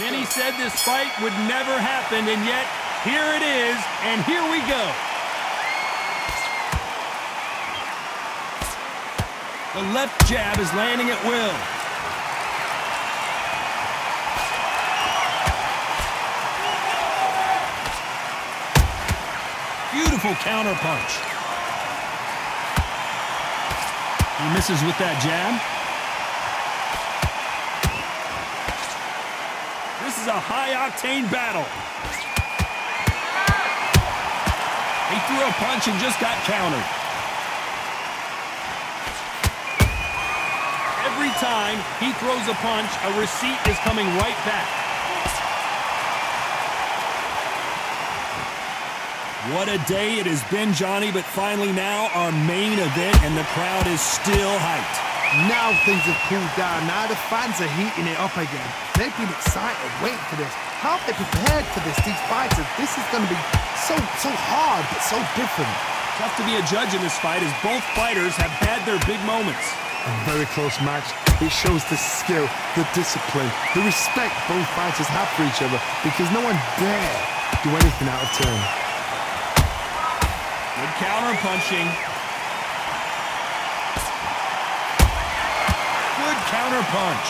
Many said this fight would never happen, and yet here it is, and here we go. The left jab is landing at will. Beautiful counter punch. He misses with that jab. This is a high-octane battle. He threw a punch and just got countered. Every time he throws a punch, a receipt is coming right back. What a day it has been, Johnny, but finally now our main event, and the crowd is still hyped. Now things have cooled down. Now the fans are heating it up again. They've been excited, waiting for this. How have they prepared for this, these fighters? This is going to be so hard, but so different. Tough to be a judge in this fight, as both fighters have had their big moments. A very close match. It shows the skill, the discipline, the respect both fighters have for each other, because no one dare do anything out of turn. Good counter punching. Good counter punch.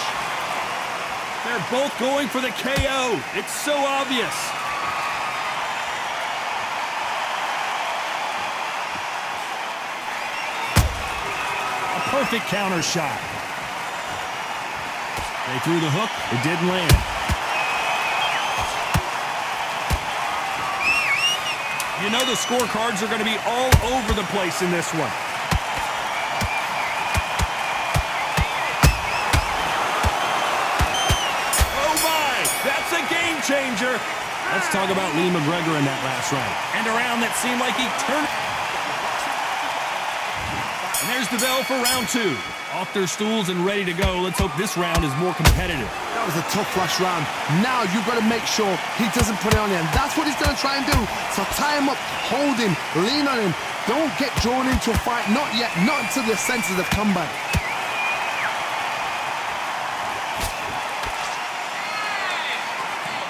They're both going for the KO. It's so obvious. A perfect counter shot. They threw the hook. It didn't land. You know the scorecards are going to be all over the place in this one. Oh my, that's a game changer. Let's talk about Lee McGregor in that last round. And a round that seemed like he turned. And there's the bell for round two. Off their stools and ready to go. Let's hope this round is more competitive. That was a tough last round. Now you've got to make sure he doesn't put it on you, and that's what he's going to try and do. So tie him up, hold him, lean on him. Don't get drawn into a fight. Not yet. Not until your senses have come back.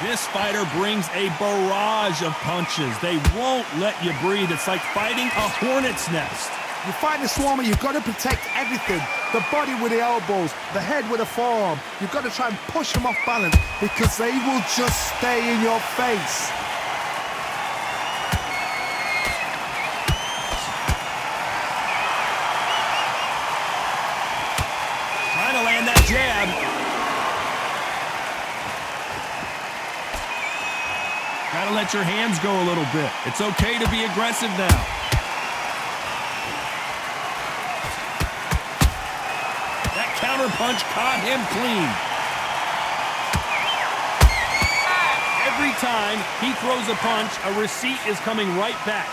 This fighter brings a barrage of punches. They won't let you breathe. It's like fighting a hornet's nest. You fight the swarmer, you've got to protect everything. The body with the elbows, the head with the forearm. You've got to try and push them off balance, because they will just stay in your face. Trying to land that jab. Gotta let your hands go a little bit. It's okay to be aggressive now. Counter punch caught him clean. Every time he throws a punch, a receipt is coming right back.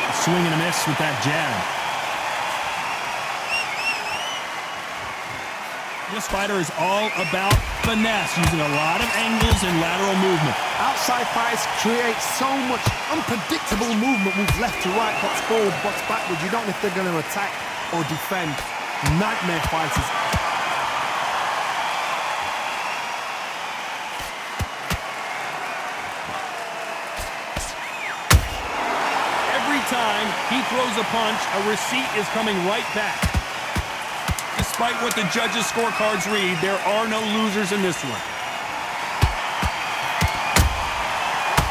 A swing and a miss with that jab. This fighter is all about finesse, using a lot of angles and lateral movement. Outside fights create so much unpredictable movement, move left to right, box forward, box backwards. You don't know if they're going to attack or defend. Nightmare fighters. Every time he throws a punch, a receipt is coming right back. Despite what the judges' scorecards read, there are no losers in this one.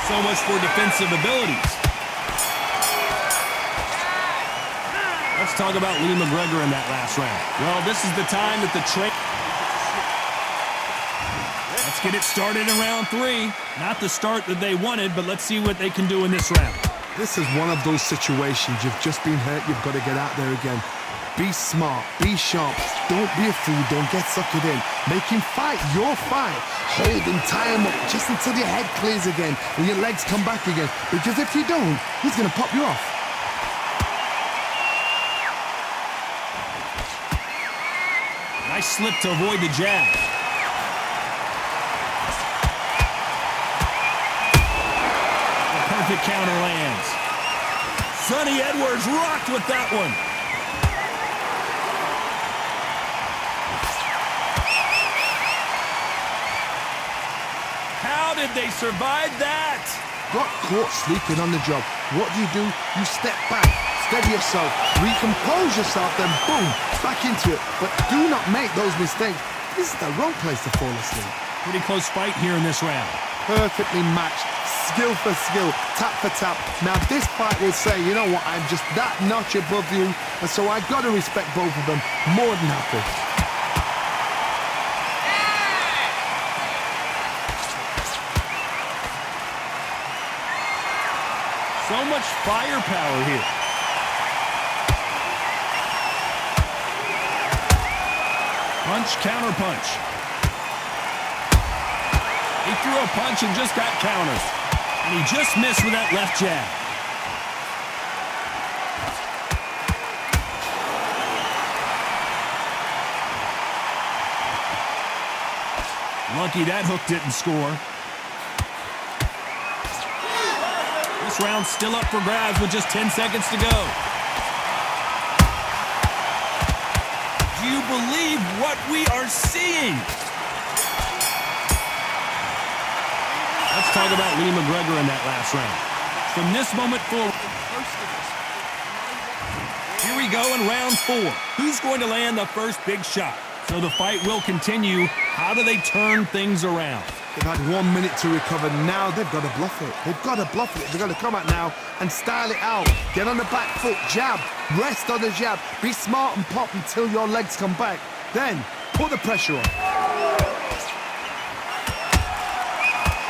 So much for defensive abilities. Let's talk about Lee McGregor in that last round. Well, this is the time that the Let's get it started in round three. Not the start that they wanted, but let's see what they can do in this round. This is one of those situations. You've just been hurt. You've got to get out there again. Be smart. Be sharp. Don't be a fool. Don't get suckered in. Make him fight your fight. Hold him, tie him up just until your head clears again and your legs come back again. Because if you don't, he's going to pop you off. Nice slip to avoid the jab. The perfect counter lands. Sonny Edwards rocked with that one. How did they survive that? Got caught sleeping on the job. What do? You step back, steady yourself, recompose yourself, then boom, back into it. But do not make those mistakes. This is the wrong place to fall asleep. Pretty close fight here in this round. Perfectly matched, skill for skill, tap for tap. Now this fight will say, you know what, I'm just that notch above you, and so I got to respect both of them more than happy. So much firepower here. Punch, counter punch. He threw a punch and just got countered. And he just missed with that left jab. Lucky that hook didn't score. This round's still up for grabs with just 10 seconds to go. Do you believe what we are seeing? Let's talk about Lee McGregor in that last round. From this moment forward, here we go in round 4. Who's going to land the first big shot? So the fight will continue. How do they turn things around? They've had 1 minute to recover. Now they've got to bluff it. They've got to bluff it. They've got to come out now and style it out. Get on the back foot, jab, rest on the jab. Be smart and pop until your legs come back. Then put the pressure on.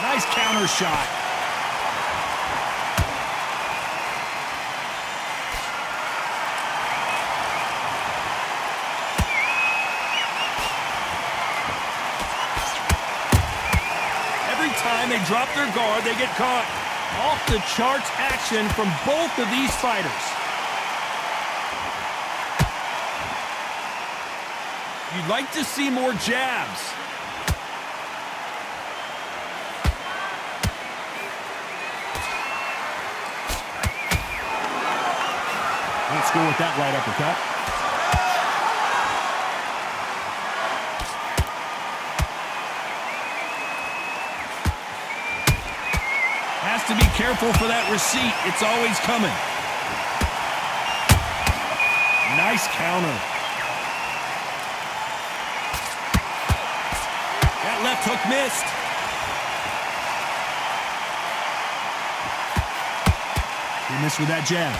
Nice counter shot. Every time they drop their guard, they get caught. Off the charts action from both of these fighters. You'd like to see more jabs. Let's go with that right uppercut. Has to be careful for that receipt. It's always coming. Nice counter. That left hook missed. He missed with that jab.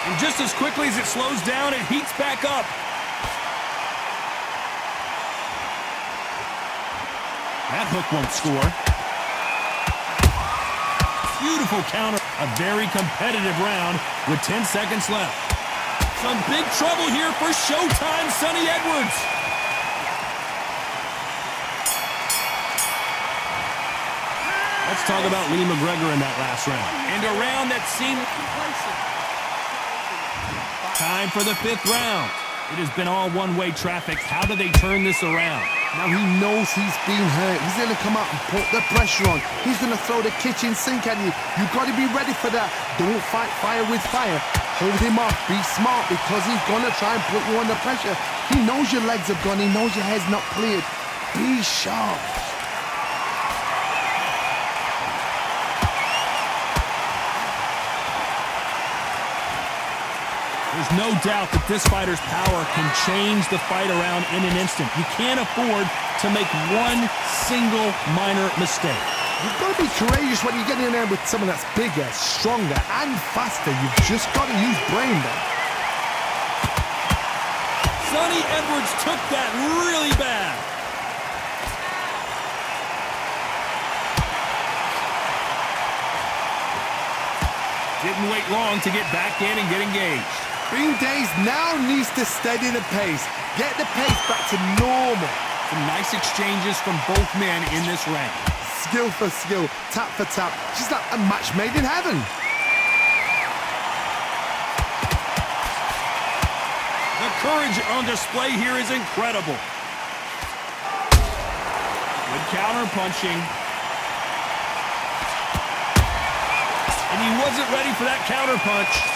And just as quickly as it slows down, it heats back up. That hook won't score. Beautiful counter. A very competitive round with 10 seconds left. Some big trouble here for Showtime Sonny Edwards. Let's talk about Lee McGregor in that last round. And a round that seemed complacent. Time for the 5th round. It has been all one-way traffic. How do they turn this around? Now he knows he's been hurt. He's going to come out and put the pressure on. He's going to throw the kitchen sink at you. You've got to be ready for that. Don't fight fire with fire. Hold him off. Be smart because he's going to try and put you under pressure. He knows your legs have gone. He knows your head's not cleared. Be sharp. There's no doubt that this fighter's power can change the fight around in an instant. You can't afford to make one single minor mistake. You've got to be courageous when you get in there with someone that's bigger, stronger, and faster. You've just got to use brain there. Sonny Edwards took that really bad. Didn't wait long to get back in and get engaged. Bean Days now needs to steady the pace. Get the pace back to normal. Some nice exchanges from both men in this round. Skill for skill, tap for tap. Just like a match made in heaven. The courage on display here is incredible. Good counter punching. And he wasn't ready for that counter punch.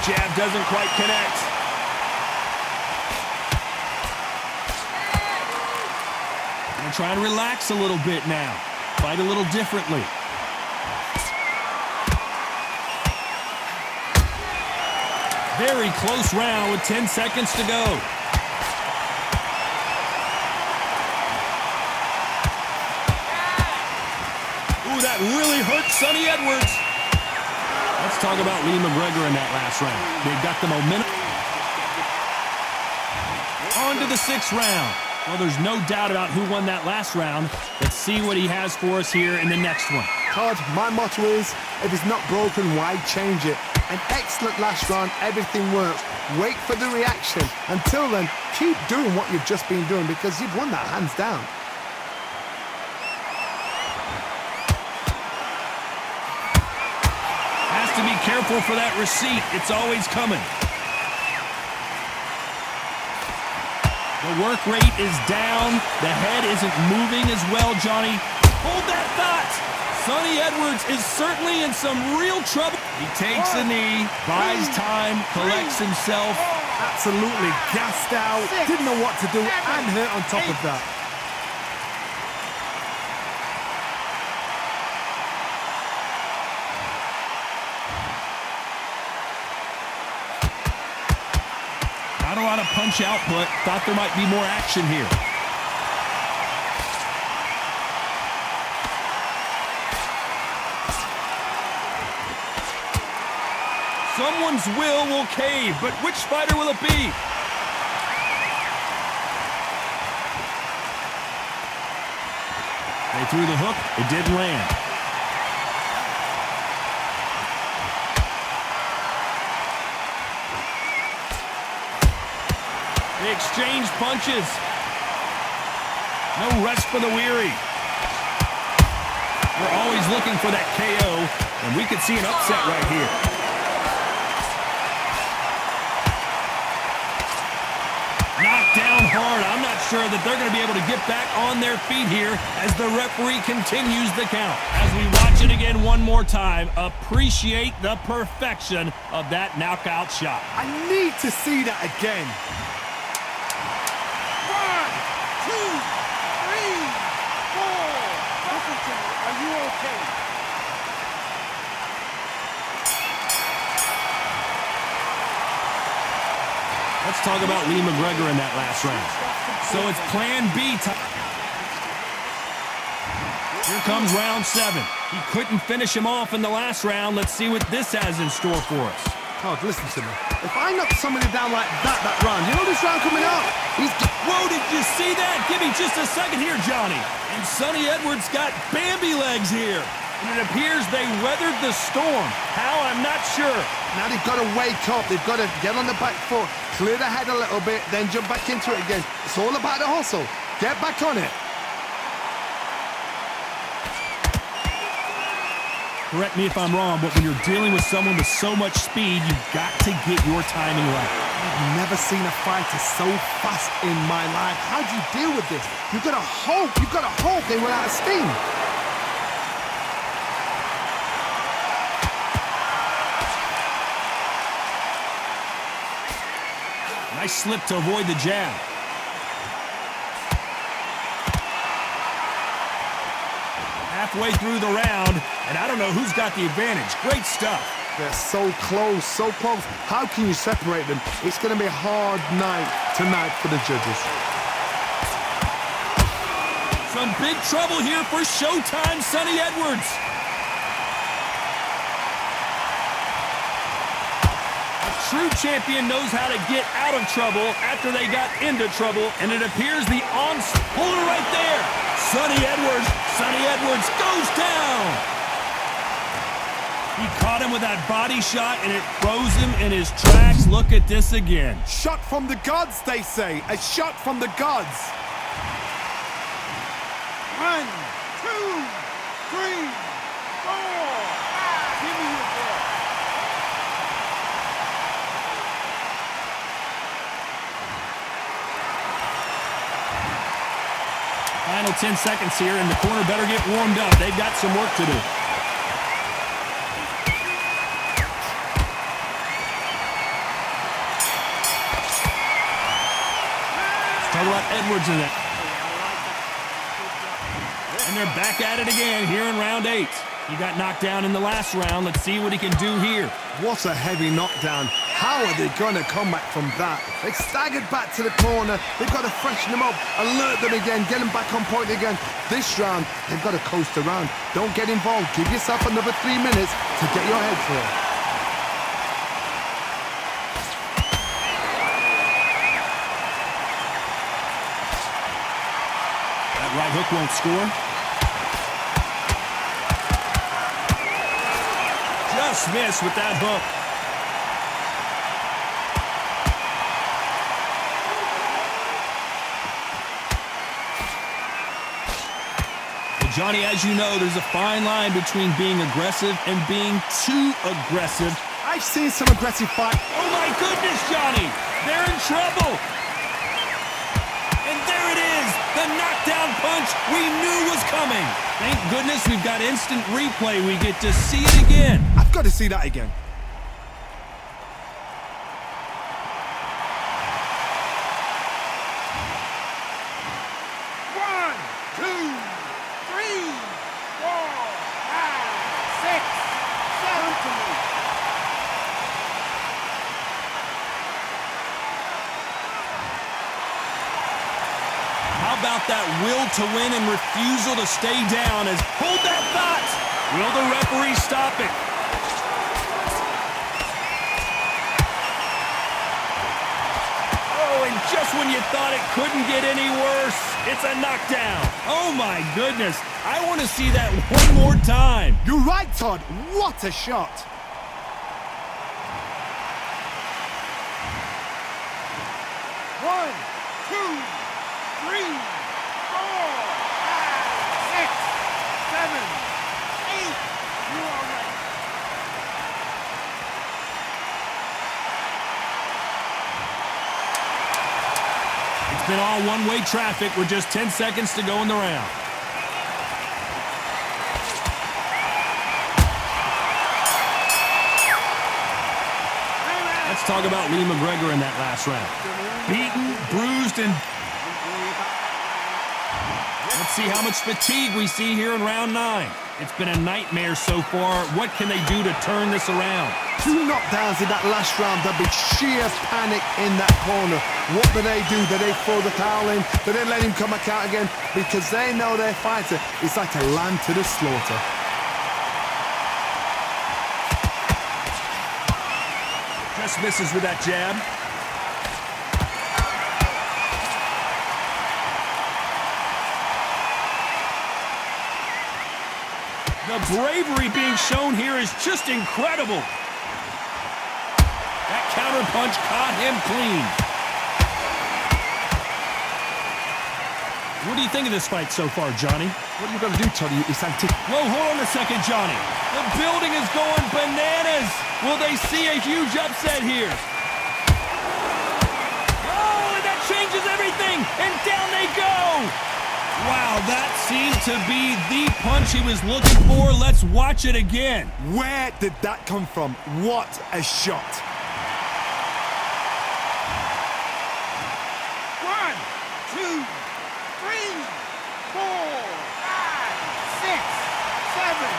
jab doesn't quite connect. Gonna try and relax a little bit now. Fight a little differently. Very close round with 10 seconds to go. Ooh, that really hurt Sonny Edwards. Let's talk about Lee McGregor in that last round. They got the momentum. On to the 6th round. Well, there's no doubt about who won that last round. Let's see what he has for us here in the next one. Todd, my motto is, if it's not broken, why change it? An excellent last round, everything works. Wait for the reaction. Until then, keep doing what you've just been doing because you've won that hands down. Has to be careful for that receipt. It's always coming. The work rate is down. The head isn't moving as well, Johnny. Hold that thought. Sonny Edwards is certainly in some real trouble. He takes a knee, buys time, collects himself. Absolutely gassed out, didn't know what to do, and hurt on top of that. Not a lot of punch output. Thought there might be more action here. Someone's will cave, but which fighter will it be? They threw the hook. It didn't land. They exchange punches. No rest for the weary. We're always looking for that KO, and we could see an upset right here. Knocked down hard. I'm not sure that they're going to be able to get back on their feet here as the referee continues the count. As we watch it again one more time, appreciate the perfection of that knockout shot. I need to see that again. 1, 2, 3, 4. Listen, are you okay? Let's talk about Lee McGregor in that last round. So it's plan B time. Here comes round 7. He couldn't finish him off in the last round. Let's see what this has in store for us. Todd, listen to me. If I knock somebody down like that round, you know this round coming up? Whoa, did you see that? Give me just a second here, Johnny. And Sonny Edwards got Bambi legs here. And it appears they weathered the storm. How? I'm not sure. Now they've got to wake up. They've got to get on the back foot, clear the head a little bit, then jump back into it again. It's all about the hustle. Get back on it. Correct me if I'm wrong, but when you're dealing with someone with so much speed, you've got to get your timing right. I've never seen a fighter so fast in my life. How do you deal with this? You've got to hope they run out of steam. Nice slip to avoid the jab. Halfway through the round, and I don't know who's got the advantage. Great stuff. They're so close, so close. How can you separate them? It's going to be a hard night tonight for the judges. Some big trouble here for Showtime Sonny Edwards. A true champion knows how to get out of trouble after they got into trouble, and it appears the hold her right there. Sonny Edwards goes down. He caught him with that body shot, and it froze him in his tracks. Look at this again. Shot from the gods, they say. A shot from the gods. 1, 2, 3, 4. Give me your breath. Final 10 seconds here, and the corner better get warmed up. They've got some work to do. Talk about Edwards in that. And they're back at it again here in round 8. He got knocked down in the last round. Let's see what he can do here. What a heavy knockdown. How are they going to come back from that? They've staggered back to the corner. They've got to freshen them up, alert them again, get them back on point again. This round, they've got to coast around. Don't get involved. Give yourself another 3 minutes to get your head clear. That right hook won't score. Just missed with that hook. Well, Johnny, as you know, there's a fine line between being aggressive and being too aggressive. I've seen some aggressive fight. Oh my goodness, Johnny! They're in trouble! And there it is! The knockdown punch we knew was coming! Thank goodness we've got instant replay. We get to see it again. I've got to see that again. One, two, three, four, five, six, seven to me. How about that will to win and refusal to stay down? As hold that thought! Will the referee stop it? Oh, and just when you thought it couldn't get any worse, it's a knockdown. Oh my goodness. I want to see that one more time. You're right, Todd. What a shot. One, two, three, four, five, six, seven, eight. You are right. It's been all one-way traffic with just 10 seconds to go in the round. Let's talk about Lee McGregor in that last round. Beaten, bruised, and let's see how much fatigue we see here in round 9. It's been a nightmare so far. What can they do to turn this around? 2 knockdowns in that last round. There'll be sheer panic in that corner. What do? Do they throw the towel in? Do they let him come back out again? Because they know their fighter is like a lamb to the slaughter. Just misses with that jab. The bravery being shown here is just incredible. That counter punch caught him clean. What do you think of this fight so far, Johnny? What are you going to do, Toddy? It's Whoa, hold on a second, Johnny. The building is going bananas. Will they see a huge upset here? Oh, and that changes everything. And down they go. Wow, that seemed to be the punch he was looking for. Let's watch it again. Where did that come from? What a shot. One, two, three, four, five, six, seven,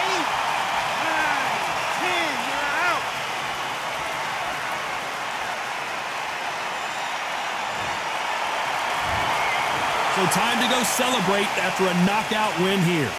eight, nine, 10. You're out. So time to go celebrate after a knockout win here.